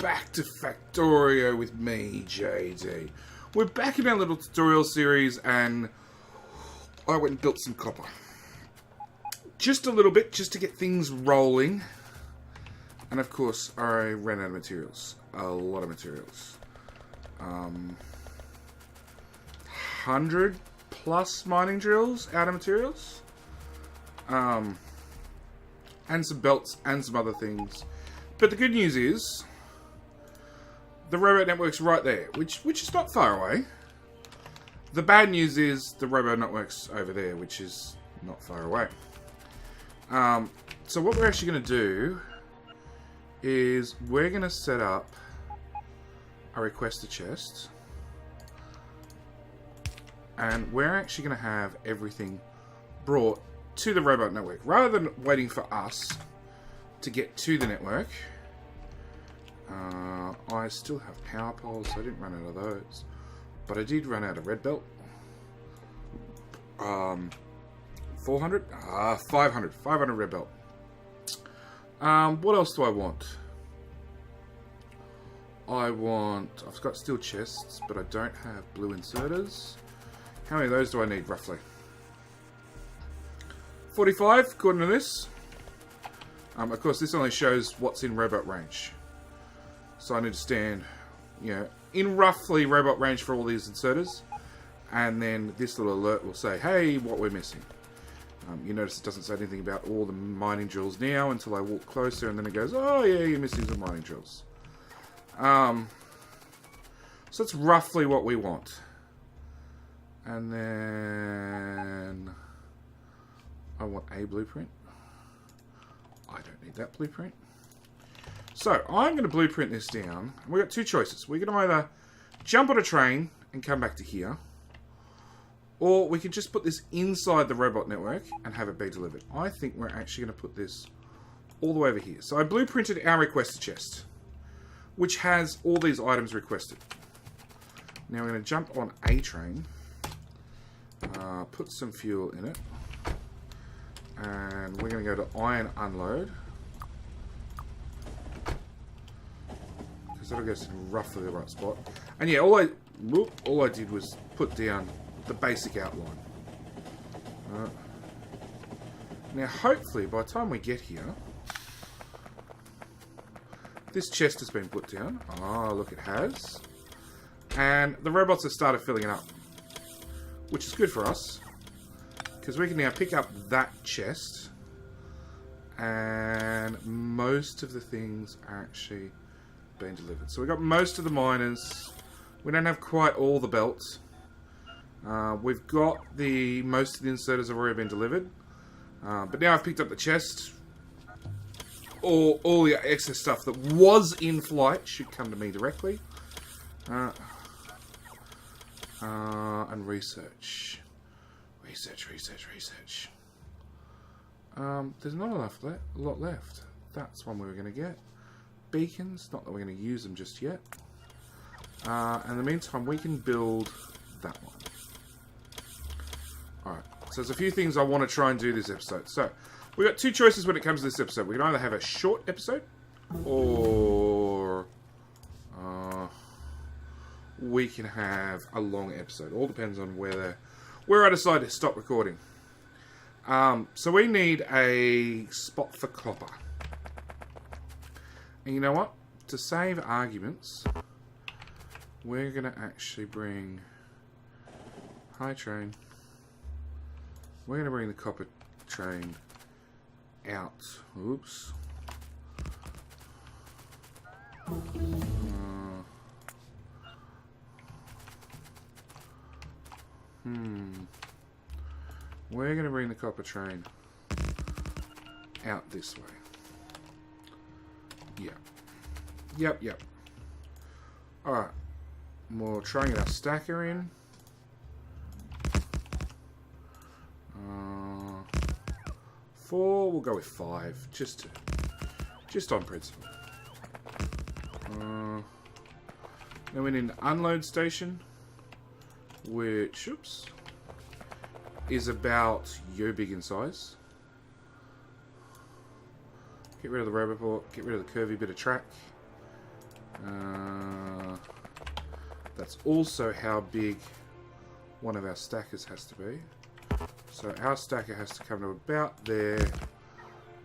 back to Factorio with me, JD. We're back in our little tutorial series, and I went and built some copper. Just a little bit, just to get things rolling. And of course, I ran out of materials. A lot of materials. 100 plus mining drills out of materials. And some belts and some other things. But the good news is, the robot network's right there, which is not far away. The bad news is the robot network's over there, which is not far away. So what we're actually going to do is we're going to set up a requester chest, and we're actually going to have everything brought to the robot network rather than waiting for us to get to the network. I still have power poles, so I didn't run out of those, but I did run out of red belt. 400? 500 red belt. What else do I want? I've got steel chests, but I don't have blue inserters. How many of those do I need, roughly? 45, according to this. Of course, this only shows what's in robot range. So I need to stand, in roughly robot range for all these inserters. And then this little alert will say, hey, what we're missing. You notice it doesn't say anything about all the mining drills now until I walk closer, and then it goes, oh yeah, you're missing some mining drills. So that's roughly what we want. And then I want a blueprint. I don't need that blueprint. So I'm going to blueprint this down. We've got two choices. We can either jump on a train and come back to here, or we could just put this inside the robot network and have it be delivered. I think we're actually going to put this all the way over here. So I blueprinted our requester chest, which has all these items requested. Now we're going to jump on a train, put some fuel in it, and we're going to go to iron unload, because that'll get us in roughly the right spot. And yeah, all I did was put down the basic outline. Now hopefully by the time we get here, this chest has been put down. Oh, look, it has. And the robots have started filling it up, which is good for us, because we can now pick up that chest, and most of the things are actually being delivered. So we've got most of the miners. We don't have quite all the belts. We've got most of the inserters have already been delivered. But now I've picked up the chest. All the excess stuff that was in flight should come to me directly. And research. Research. There's not a lot left. That's one we were going to get. Beacons, not that we're going to use them just yet. In the meantime, we can build that one. Alright, so there's a few things I want to try and do this episode. So, we've got two choices when it comes to this episode. We can either have a short episode, or we can have a long episode. All depends on where I decide to stop recording. So we need a spot for copper. And you know what? To save arguments, we're going to actually bring... Hi, train. We're going to bring the copper train out. Oops. We're going to bring the copper train out this way. Yep. Alright. We'll try and get our stacker in. 4, we'll go with 5, just on principle. Then we need an unload station, which, is about yo big in size. Get rid of the roboport, get rid of the curvy bit of track. that's also how big one of our stackers has to be. So our stacker has to come to about there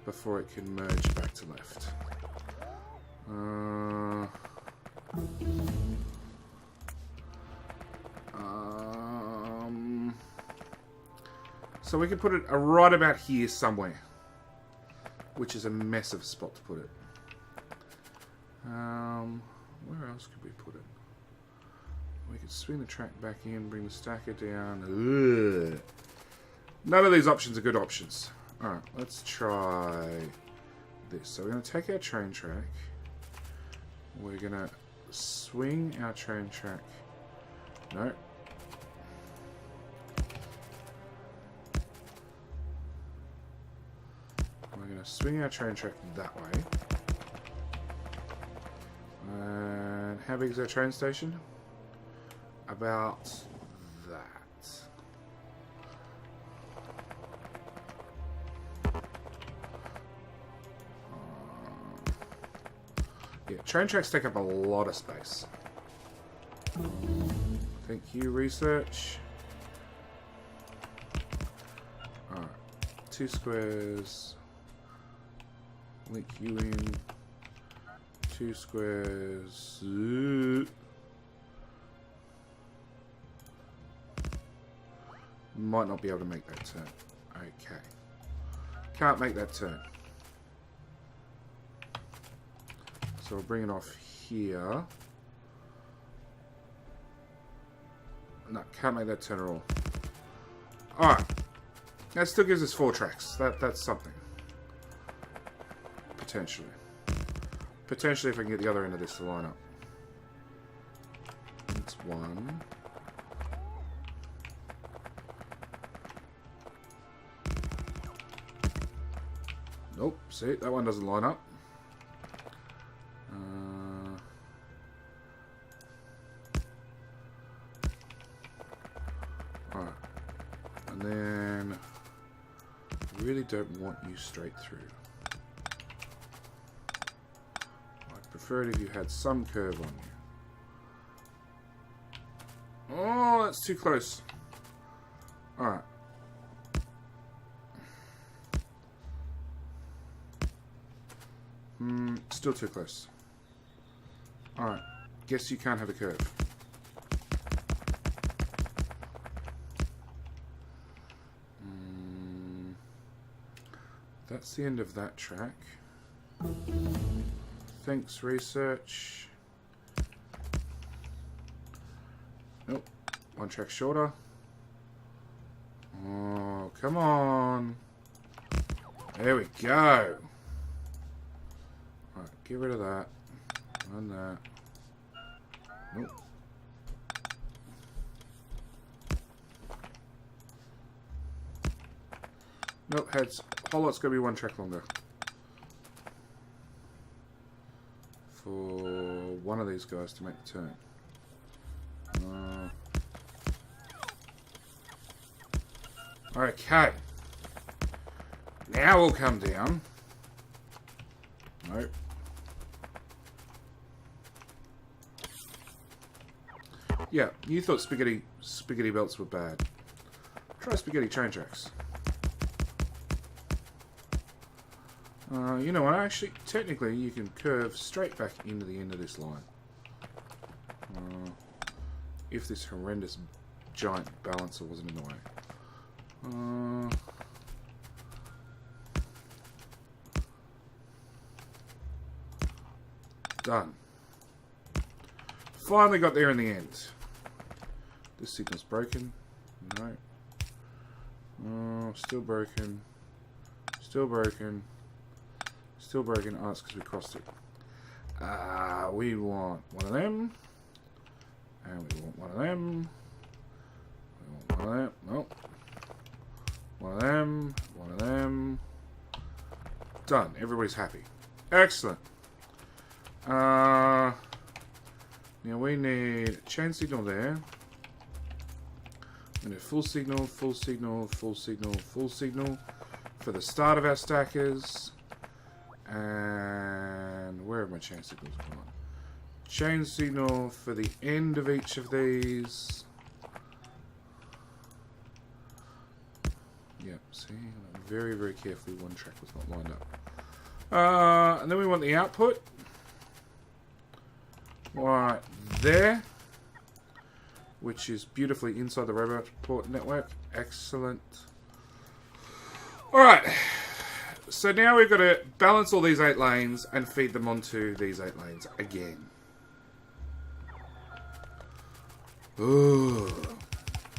before it can merge back to left. So we can put it right about here somewhere, which is a mess of a spot to put it. Where else could we put it? We could swing the track back in, bring the stacker down. Ugh. None of these options are good options. Alright, let's try this. So we're going to take our train track. We're going to swing our train track. No. We're going to swing our train track that way. And how big is our train station? About that. Yeah, train tracks take up a lot of space. Thank you, research. Alright, 2 squares. Link you in. 2 squares. Might not be able to make that turn. Okay. Can't make that turn. So we'll bring it off here. No, can't make that turn at all. Alright. That still gives us 4 tracks. That's something. Potentially. Potentially if I can get the other end of this to line up. That's 1. Nope, see, that one doesn't line up. Alright. And then I really don't want you straight through. I'd prefer it if you had some curve on you. Oh, that's too close. Alright. Still too close. Alright. Guess you can't have a curve. That's the end of that track. Thanks, research. Nope. 1 track shorter. Oh, come on. There we go. Alright, get rid of that. And that. Nope. Nope, heads. Whole lot's going to be 1 track longer. For one of these guys to make the turn. Okay. Now we'll come down. Nope. Yeah, you thought spaghetti belts were bad. Try spaghetti train tracks. You know what, actually, technically you can curve straight back into the end of this line. If this horrendous giant balancer wasn't in the way. Done. Finally got there in the end. This signal's broken. No. Oh, still broken. Still broken. Still broken. Oh, it's because we crossed it. We want one of them. And we want one of them. We want one of them. Nope. One of them. One of them. Done. Everybody's happy. Excellent. Now we need chain signal there. We need full signal, full signal, full signal, full signal for the start of our stackers. And where have my chain signals gone? Change signal for the end of each of these. Yep, see, very, very carefully one track was not lined up. And then we want the output. Right there. Which is beautifully inside the robot port network. Excellent. Alright. So now we've got to balance all these 8 lanes and feed them onto these 8 lanes again. Ooh.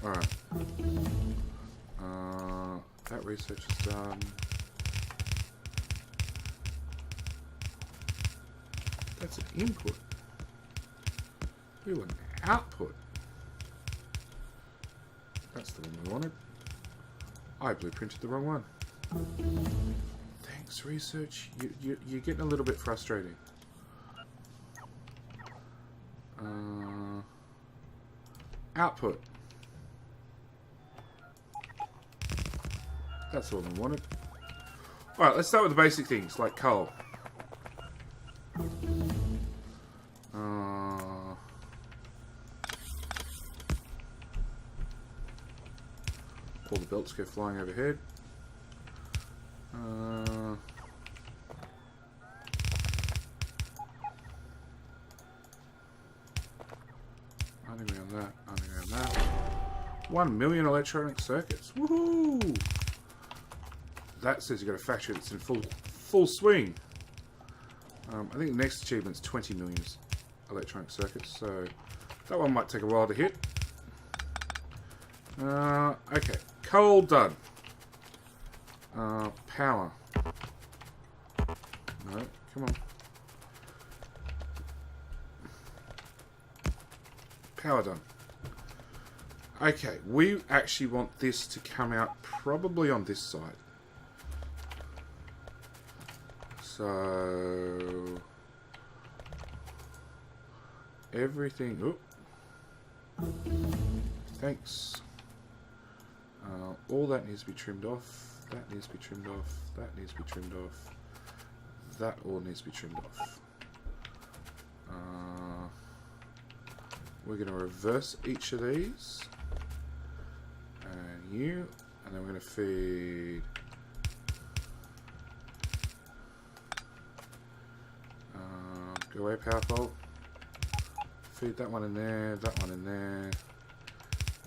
Alright. That research is done. That's an input. We want an output. That's the one we wanted. I blueprinted the wrong one. Thanks, research. You're getting a little bit frustrating. Output. That's all I wanted. Alright, let's start with the basic things, like coal. All the belts go flying overhead. Underground that, underground that. 1 million electronic circuits. Woohoo! That says you've got a factory that's in full swing. I think the next achievement's 20 million electronic circuits, so that one might take a while to hit. Okay, coal done. Power. No, come on. Power done. Okay, we actually want this to come out probably on this side. So everything. Oop. Thanks. All that needs to be trimmed off. That needs to be trimmed off. That needs to be trimmed off. That all needs to be trimmed off. We're going to reverse each of these. And you. And then we're going to feed. Go away, power fault. Feed that one in there. That one in there.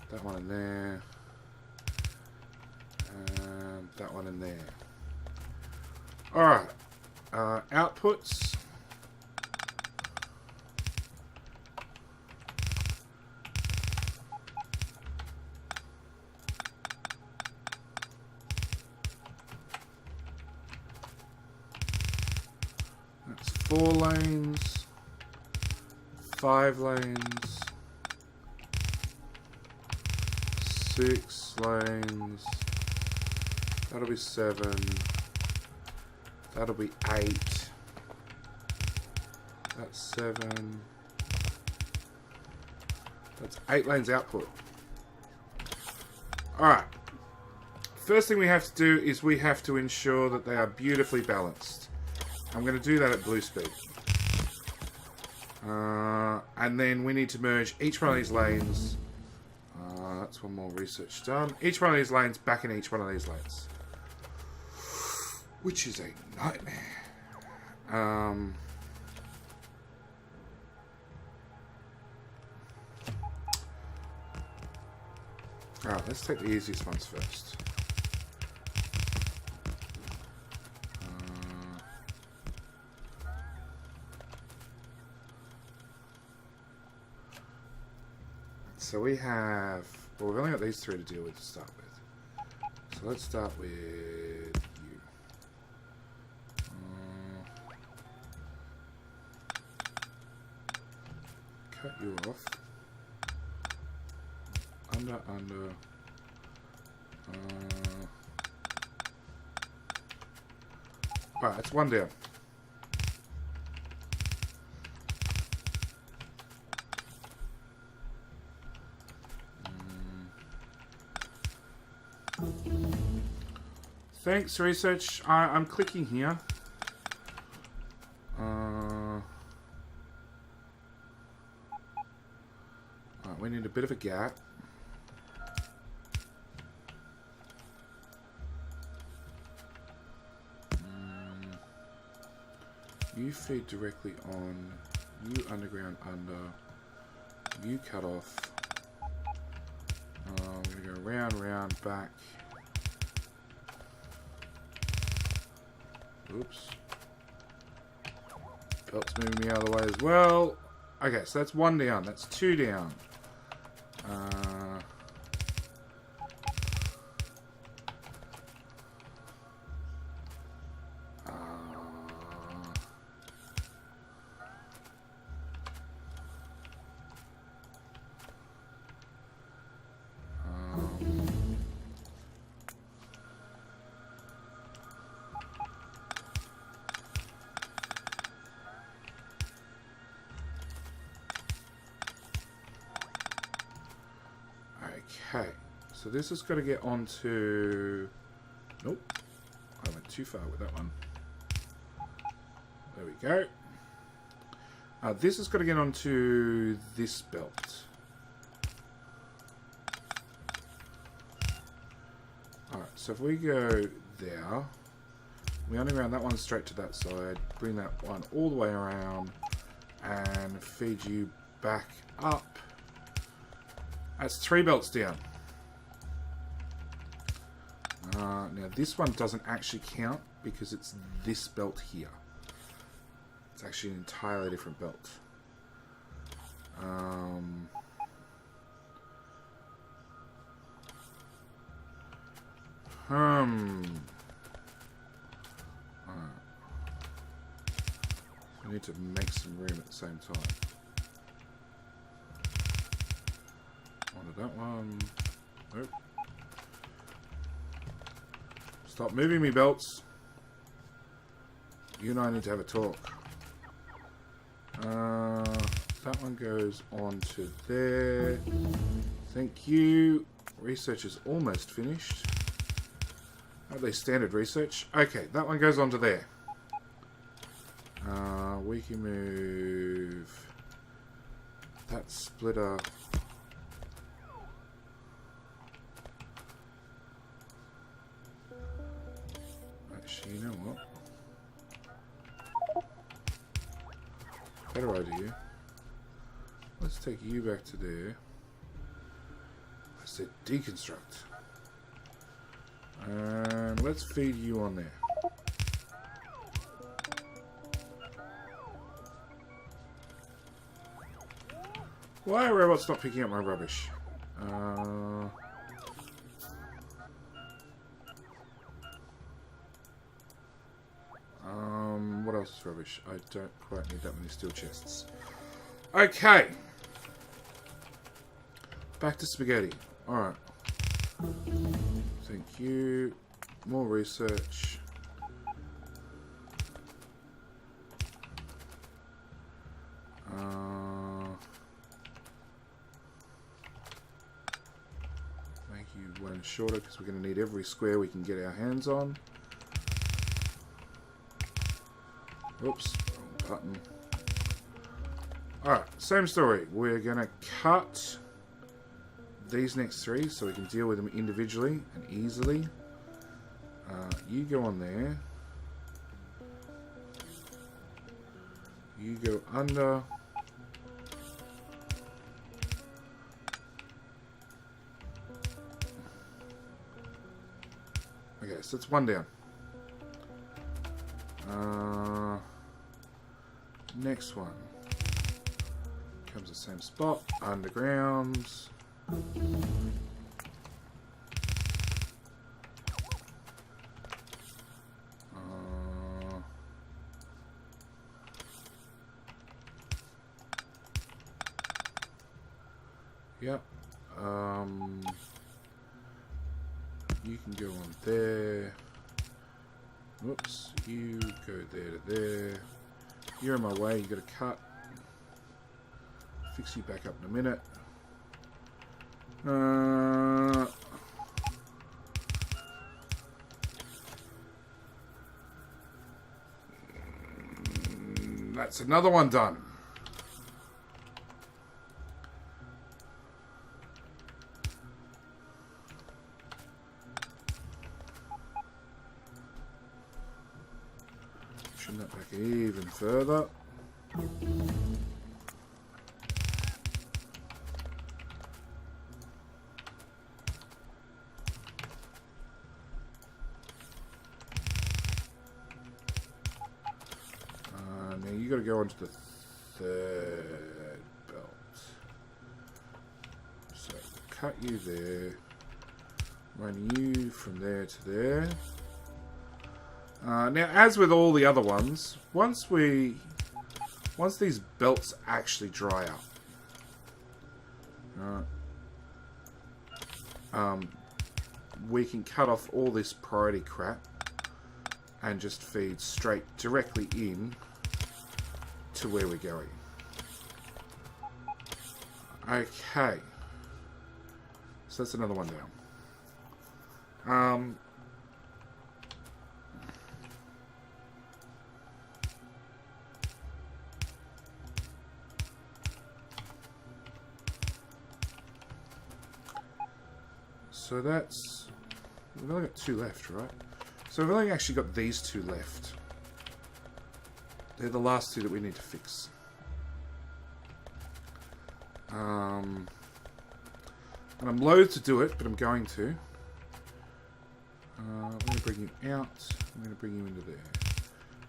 That one in there. And that one in there. Alright. Outputs. That's 4 lanes. 5 lanes. 6 lanes. That'll be 7. That'll be 8. That's 7. That's 8 lanes output. Alright. First thing we have to do is we have to ensure that they are beautifully balanced. I'm going to do that at blue speed. And then we need to merge each one of these lanes. That's one more research done. Each one of these lanes back in each one of these lanes. Which is a nightmare. Alright, let's take the easiest ones first. So we have, well, we've only got these 3 to deal with to start with. So let's start with you. Cut you off. Under. Alright, that's 1 down. Thanks, research. I'm clicking here. we need a bit of a gap. You feed directly on, you underground under, you cut off. I'm going to go round, round, back. Oops. Belt's moving me out of the way as well. Okay, so that's 1 down. That's 2 down. Okay, so this has got to get onto... Nope, I went too far with that one. There we go. This has got to get onto this belt. Alright, so if we go there, we underground that one straight to that side, bring that one all the way around, and feed you back up. That's 3 belts down. Now this one doesn't actually count because it's this belt here. It's actually an entirely different belt. Alright. We need to make some room at the same time. That one. Nope. Stop moving me, belts. You and I need to have a talk. That one goes on to there. Thank you. Research is almost finished. At least standard research. Okay, that one goes on to there. We can move that splitter. Actually, you know what? Better idea. Let's take you back to there. I said deconstruct. And let's feed you on there. Why are robots not picking up my rubbish? What else is rubbish? I don't quite need that many steel chests. Okay. Back to spaghetti. Alright. Thank you. More research. Make you one shorter because we're going to need every square we can get our hands on. Oops, wrong button. Alright, same story. We're going to cut these next 3 so we can deal with them individually and easily. You go on there. You go under. Okay, so it's 1 down. Next one comes the same spot, undergrounds. Yep. You can go on there. Whoops, you go there to there. You're in my way, you gotta cut. Fix you back up in a minute. That's another one done. Pushing that back even further. Now you got to go onto the third belt. So cut you there. Run you from there to there. Now, as with all the other ones, once these belts actually dry out, we can cut off all this priority crap and just feed straight directly in to where we're going. Okay, so that's another one down. So that's... we've only got 2 left, right? So we've only actually got these 2 left. They're the last 2 that we need to fix. And I'm loath to do it, but I'm going to. I'm going to bring you out. I'm going to bring you into there.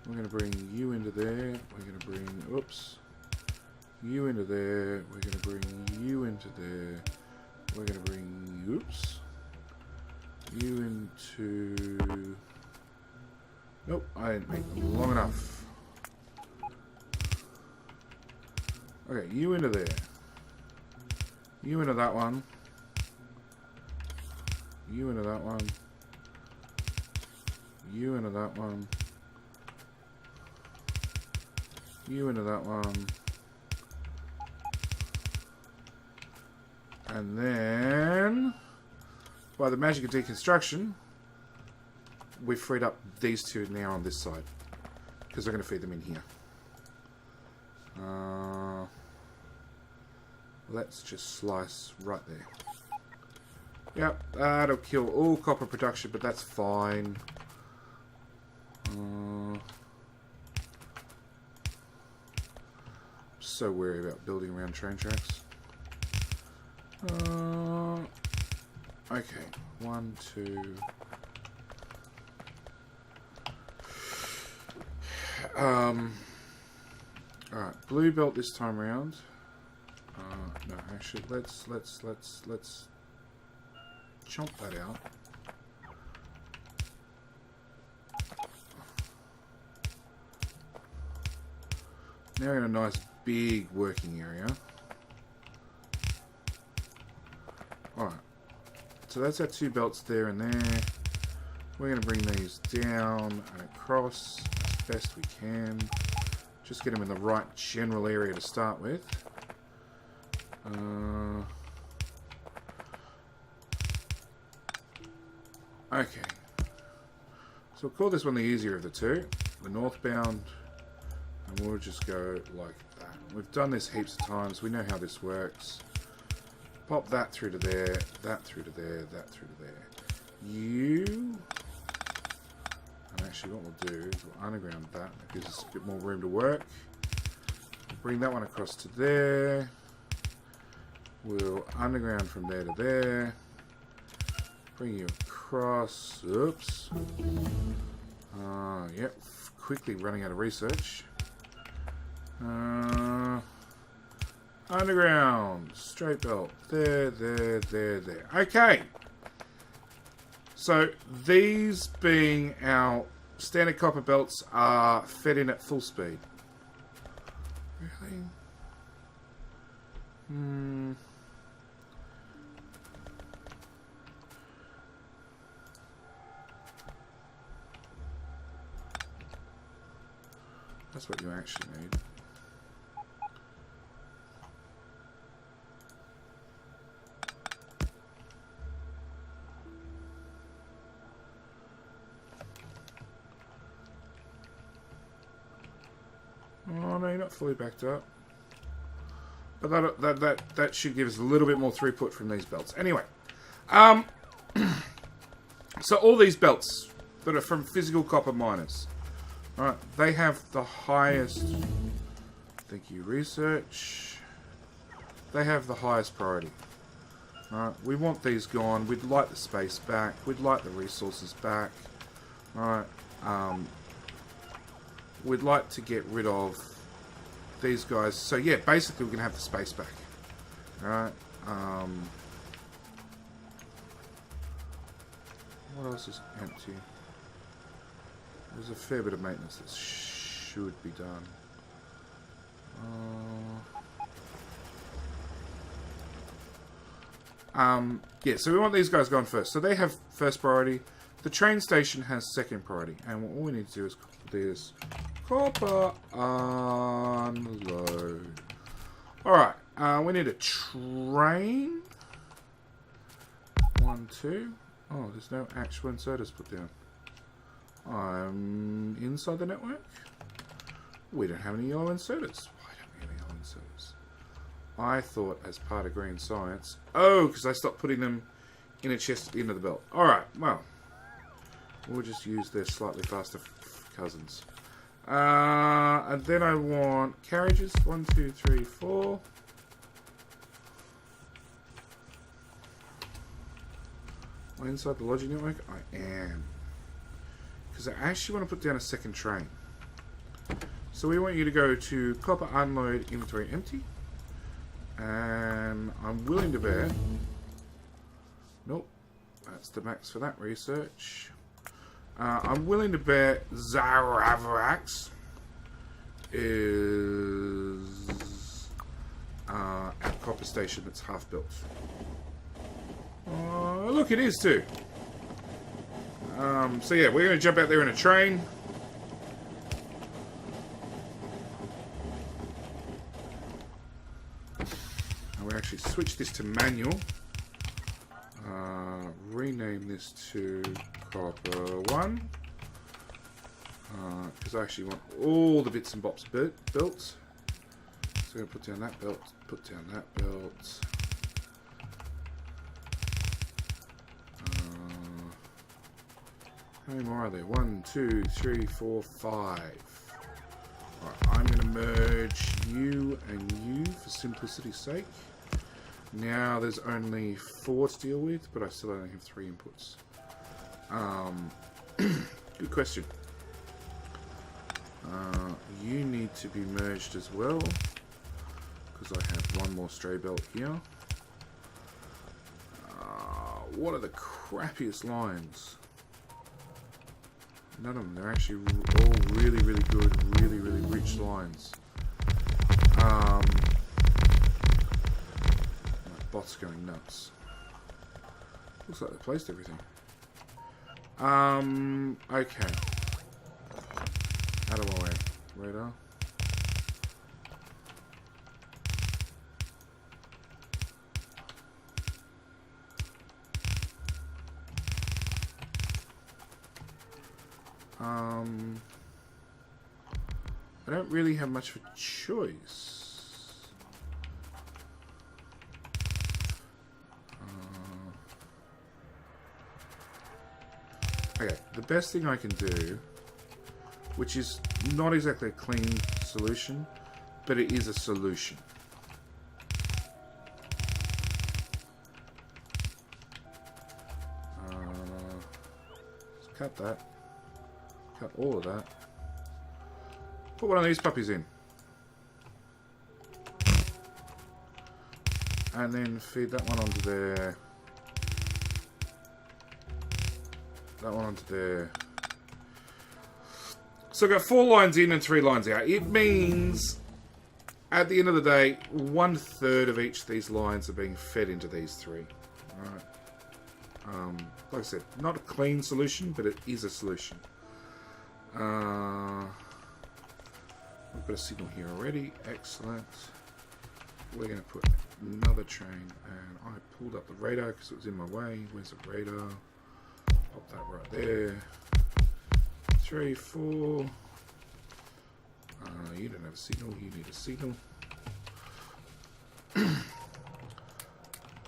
We're going to bring you into there. We're going to bring... oops. You into there. We're going to bring you into there. We're going to bring... oops. You into... nope, I didn't make them long enough. Okay, you into there. You into that one. You into that one. You into that one. You into that one. And then... by the magic of deconstruction, we've freed up these 2 now on this side. Because they're going to feed them in here. Let's just slice right there. Yep, that'll kill all copper production, but that's fine. So wary about building around train tracks. Okay, 1, 2. Alright, blue belt this time around. No, actually, let's chomp that out. Now we're in a nice big working area. Alright. So that's our 2 belts there and there. We're going to bring these down and across as best we can. Just get them in the right general area to start with. Okay. So we'll call this one the easier of the 2. The northbound. And we'll just go like that. We've done this heaps of times. We know how this works. Pop that through to there, that through to there, that through to there. You... and actually what we'll do is we'll underground that. That gives us a bit more room to work. We'll bring that one across to there. We'll underground from there to there. Bring you across. Oops. Yep. Quickly running out of research. Underground. Straight belt. There, there, there, there. Okay. So, these being our standard copper belts are fed in at full speed. Really? That's what you actually need. Oh no, you're not fully backed up. But that should give us a little bit more throughput from these belts. Anyway, so all these belts that are from physical copper miners, Alright, they have the highest... Thank you, research. They have the highest priority. Alright, we want these gone. We'd like the space back. We'd like the resources back. Alright, we'd like to get rid of these guys. So yeah, basically we're going to have the space back. Alright, what else is empty? There's a fair bit of maintenance that should be done. Yeah, so we want these guys gone first. So they have first priority. The train station has second priority. And what we need to do is this copper unload. Alright, we need a train. 1, 2. Oh, there's no actual inserters put down. I'm inside the network. We don't have any yellow inserters. Why don't we have any yellow inserters? I thought as part of green science. Oh, because I stopped putting them in a chest at the end of the belt. Alright, well. We'll just use their slightly faster cousins. And then I want carriages. 1, 2, 3, 4. Am I inside the logic network? I am. Because I actually want to put down a second train. So we want you to go to copper unload inventory empty. And I'm willing to bet... Nope. That's the max for that research. I'm willing to bet Zaravrax is a copper station that's half built. Look, it is too. So yeah, we're going to jump out there in a train. And we actually switch this to manual. Rename this to copper 1. Because I actually want all the bits and bobs built. So I'm going to put down that belt, put down that belt. How many more are there? 1, 2, 3, 4, 5. Alright, I'm going to merge you and you for simplicity's sake. Now there's only 4 to deal with, but I still only have 3 inputs. Good question. You need to be merged as well, because I have 1 more stray belt here. What are the crappiest lines? None of them. They're actually all really, really good, really, really rich lines. My bot's going nuts. Looks like they placed everything. Okay. Out of my way. Radar. I don't really have much of a choice. Okay, the best thing I can do, which is not exactly a clean solution, but it is a solution. Let's cut that. Cut all of that. Put one of these puppies in. And then feed that one onto there. That one onto there. So I've got 4 lines in and 3 lines out. It means, at the end of the day, 1/3 of each of these lines are being fed into these 3. Alright. Like I said, not a clean solution, but it is a solution. We've got a signal here already. Excellent. We're going to put another train, and I pulled up the radar because it was in my way. Where's the radar? Pop that right there. 3, 4. You don't have a signal. You need a signal.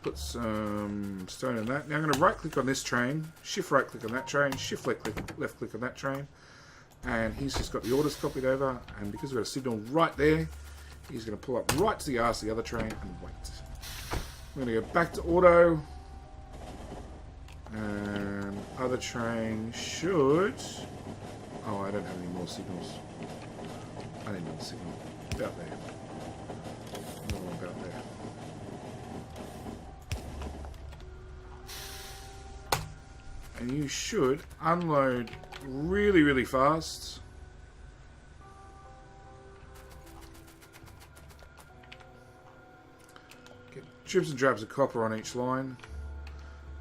Put some stone in that. Now I'm going to right click on this train, shift right click on that train, shift left click on that train. And he's just got the orders copied over, and because we've got a signal right there, he's going to pull up right to the arse of the other train and wait. We're going to go back to auto. And other train should... Oh, I don't have any more signals. I need another signal. About there. Another one about there. And you should unload really, really fast. Get dribs and drabs of copper on each line.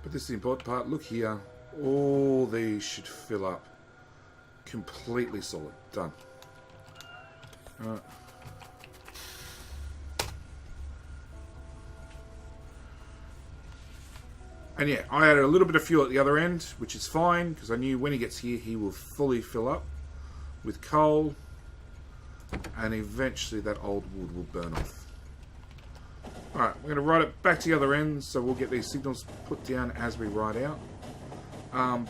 But this is the important part. Look here. All these should fill up. Completely solid. Done. Alright. And yeah, I added a little bit of fuel at the other end, which is fine, because I knew when he gets here, he will fully fill up with coal. And eventually that old wood will burn off. Alright, we're going to ride it back to the other end, so we'll get these signals put down as we ride out.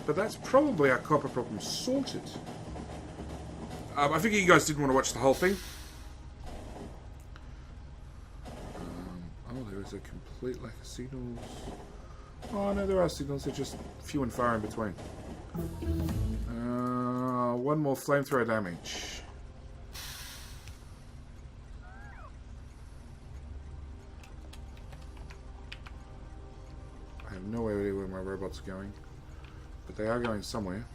But that's probably our copper problem sorted. I figure you guys didn't want to watch the whole thing. Oh, there is a complete lack of signals. Oh no, there are signals, they're just few and far in between. One more flamethrower damage. I have no idea where my robots are going, but they are going somewhere.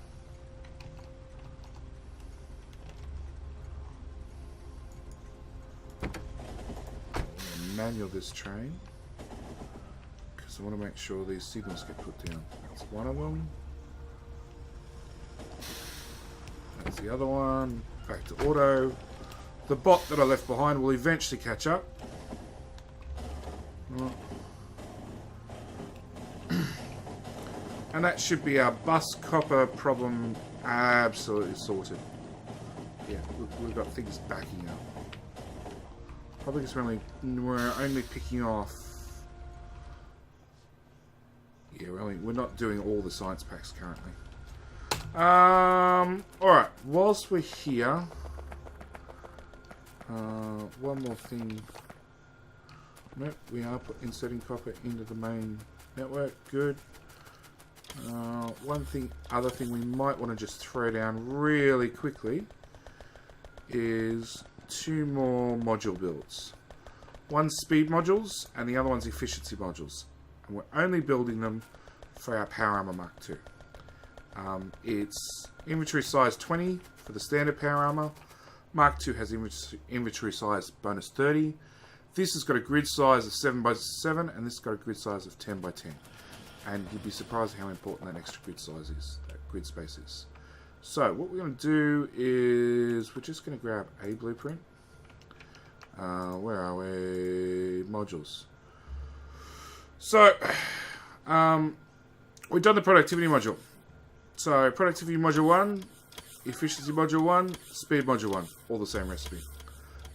I'm going to manual this train because I want to make sure these signals get put down. That's one of them. That's the other one. Back to auto. The bot that I left behind will eventually catch up. Oh. And that should be our bus copper problem absolutely sorted. Yeah, we've got things backing up. Probably because we're only picking off. Yeah, we're not doing all the science packs currently. Alright, whilst we're here, one more thing. Nope, we are inserting copper into the main network. Good. Other thing we might want to just throw down really quickly is 2 more module builds. One's speed modules and the other one's efficiency modules. And we're only building them for our Power Armor Mark II. It's inventory size 20 for the standard Power Armor. Mark II has inventory size bonus 30. This has got a grid size of 7x7 and this has got a grid size of 10x10. And you'd be surprised how important that extra grid size is, that grid space is. So what we're going to do is we're just going to grab a blueprint. Where are we? Modules. So we've done the productivity module. So productivity module 1, efficiency module 1, speed module 1, all the same recipe.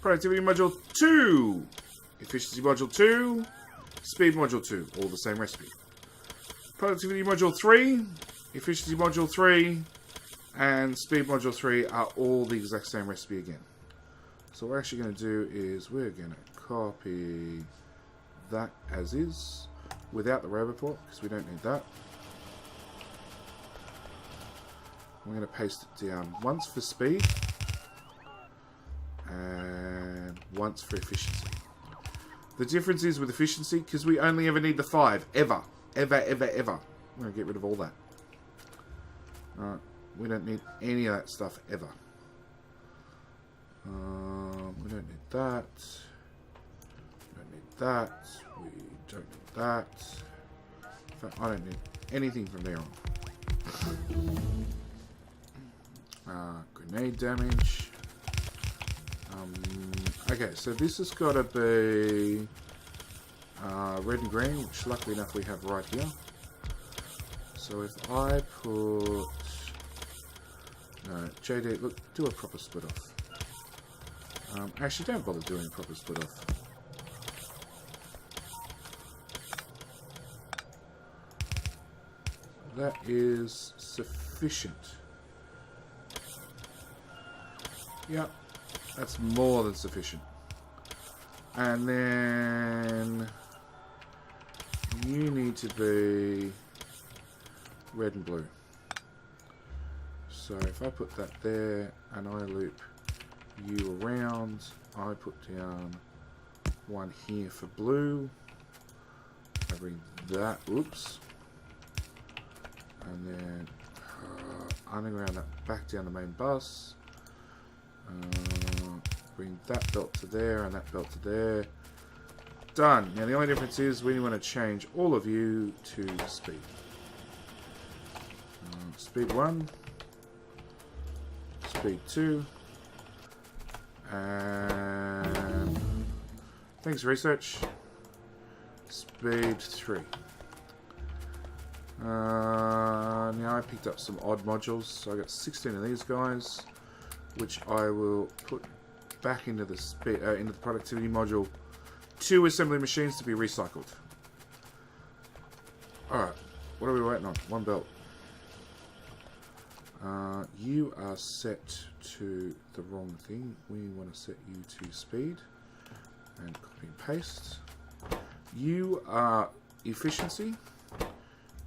Productivity module 2, efficiency module 2, speed module 2, all the same recipe. Productivity module 3, efficiency module 3, and speed module 3 are all the exact same recipe again. So what we're actually going to do is we're going to copy that as is without the roboport because we don't need that. We're going to paste it down once for speed and once for efficiency. The difference is with efficiency, because we only ever need the 5, ever. Ever. I'm going to get rid of all that. Alright, we don't need any of that stuff ever. We don't need that. We don't need that. We don't need that. In fact, I don't need anything from there on. Grenade damage. Okay, so this has got to be red and green, which luckily enough we have right here. So if I put... No, JD, look, do a proper split off. Actually, don't bother doing a proper split off. That is sufficient. Yep, that's more than sufficient. And then you need to be red and blue. So if I put that there and I loop you around, I put down one here for blue. I bring that, oops, and then underground that back down the main bus. Bring that belt to there and that belt to there. Done. Now the only difference is we want to change all of you to speed. Speed 1, speed 2, and thanks research. Speed 3. Now I picked up some odd modules, so I got 16 of these guys, which I will put back into the into the productivity module. 2 assembly machines to be recycled. Alright, what are we waiting on? One belt. You are set to the wrong thing. We want to set you to speed. And copy and paste. You are efficiency.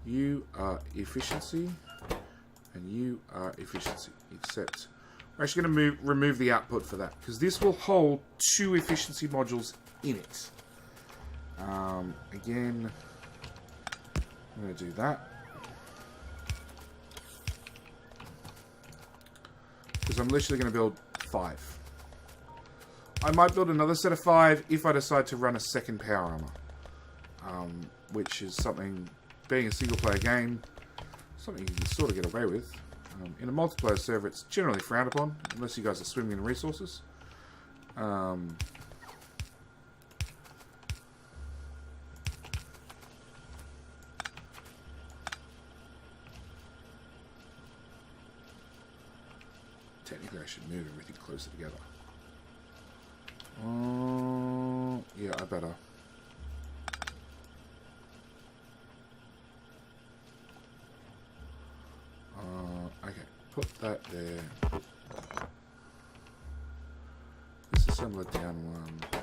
You are efficiency. And you are efficiency. Except we're actually going to remove the output for that, because this will hold 2 efficiency modules in it. Again, I'm going to do that. Because I'm literally going to build 5. I might build another set of 5 if I decide to run a second power armor. Which is something, being a single player game, something you can sort of get away with. In a multiplayer server, it's generally frowned upon, unless you guys are swimming in resources. Technically, I should move everything closer together. Yeah, I better. Okay, put that there. Disassemble it down one.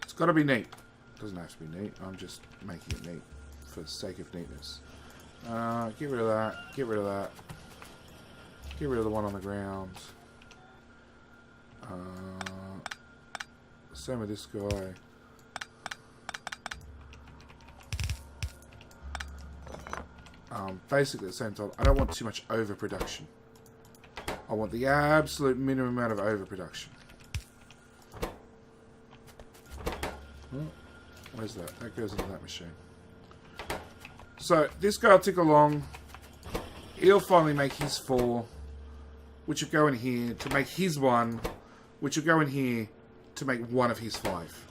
It's got to be neat. It doesn't have to be neat. I'm just making it neat for the sake of neatness. Get rid of that. Get rid of that. Get rid of the one on the ground. Same with this guy. Basically at the same time, I don't want too much overproduction. I want the absolute minimum amount of overproduction. Where's that? That goes into that machine. So this guy will tick along. He'll finally make his 4, which will go in here to make his 1, which will go in here to make 1 of his 5.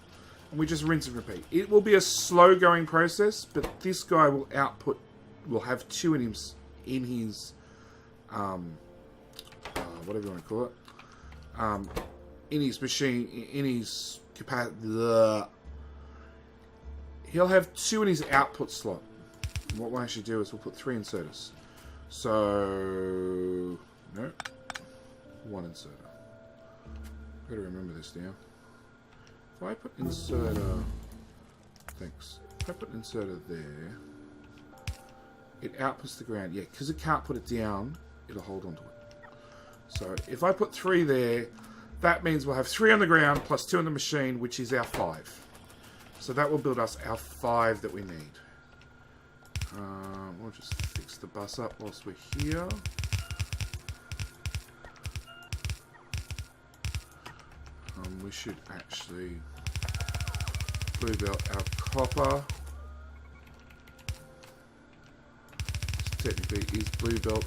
And we just rinse and repeat. It will be a slow going process, but this guy will output, will have 2 in his whatever you want to call it, in his machine, in his capacity. He'll have 2 in his output slot. And what we'll actually do is we'll put 3 inserters. So, no, 1 inserter. Gotta remember this now. If I put inserter, thanks. If I put inserter there, it outputs the ground. Yeah, because it can't put it down, it'll hold on to it. So if I put 3 there, that means we'll have 3 on the ground plus 2 on the machine, which is our 5. So that will build us our 5 that we need. We'll just fix the bus up whilst we're here. We should actually blue belt our copper. This technically is blue belt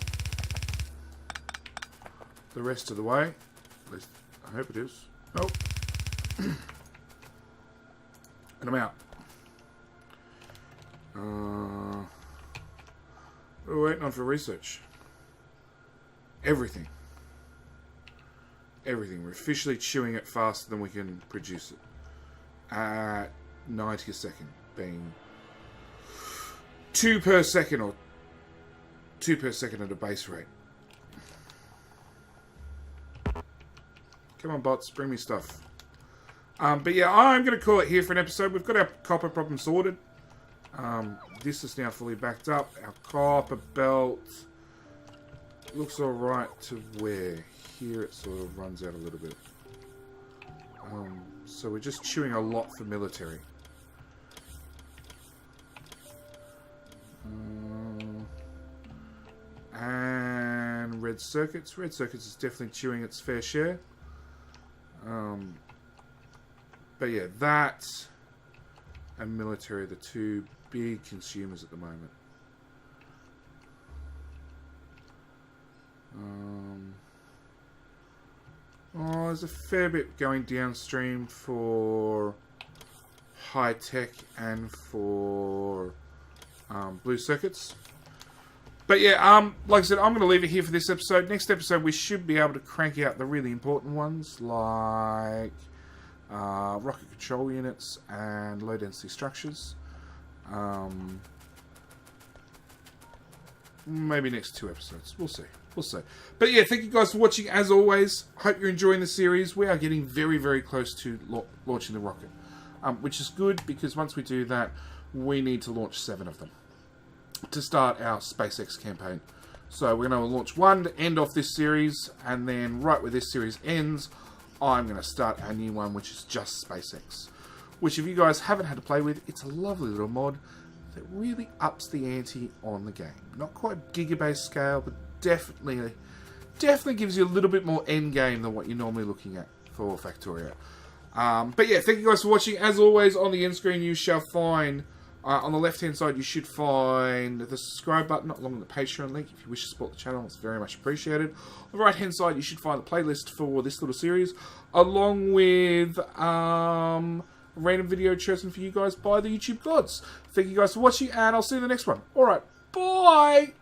the rest of the way. At least I hope it is. Nope. And I'm out. We're waiting on for research. Everything. Everything. We're officially chewing it faster than we can produce it. At 90 a second, being 2 per second or 2 per second at a base rate. Come on, bots, bring me stuff. But yeah, I'm going to call it here for an episode. We've got our copper problem sorted. This is now fully backed up. Our copper belt looks alright to where? Here it sort of runs out a little bit. So we're just chewing a lot for military. And red circuits. Red circuits is definitely chewing its fair share. But yeah, that and military are the two big consumers at the moment. Oh, there's a fair bit going downstream for high tech and for blue circuits. But yeah, like I said, I'm going to leave it here for this episode. Next episode, we should be able to crank out the really important ones, like rocket control units and low density structures. Maybe next 2 episodes. We'll see. We'll see. But yeah, thank you guys for watching. As always, hope you're enjoying the series. We are getting very, very close to launching the rocket, which is good because once we do that, we need to launch 7 of them to start our SpaceX campaign. So we're going to launch 1 to end off this series, and then right where this series ends, I'm going to start a new one, which is just SpaceX. Which, if you guys haven't had to play with, it's a lovely little mod that really ups the ante on the game. Not quite gigabase scale, but definitely gives you a little bit more end game than what you're normally looking at for Factorio. But yeah, thank you guys for watching. As always, on the end screen you shall find, on the left hand side you should find the subscribe button along with the Patreon link. If you wish to support the channel, it's very much appreciated. On the right hand side you should find the playlist for this little series, along with a random video chosen for you guys by the YouTube gods. Thank you guys for watching, and I'll see you in the next one. Alright, bye!